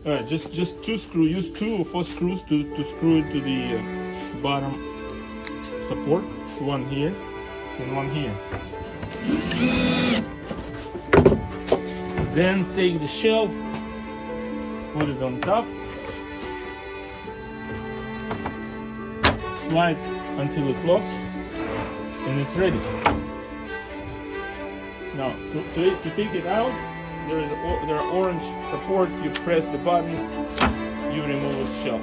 Just two screws. Use 2 or 4 screws to screw it to the bottom support. One here and one here. Then take the shelf, put it on top, slide until it locks, and it's ready. Now to take it out, there are orange supports. You press the buttons, you remove the shelf.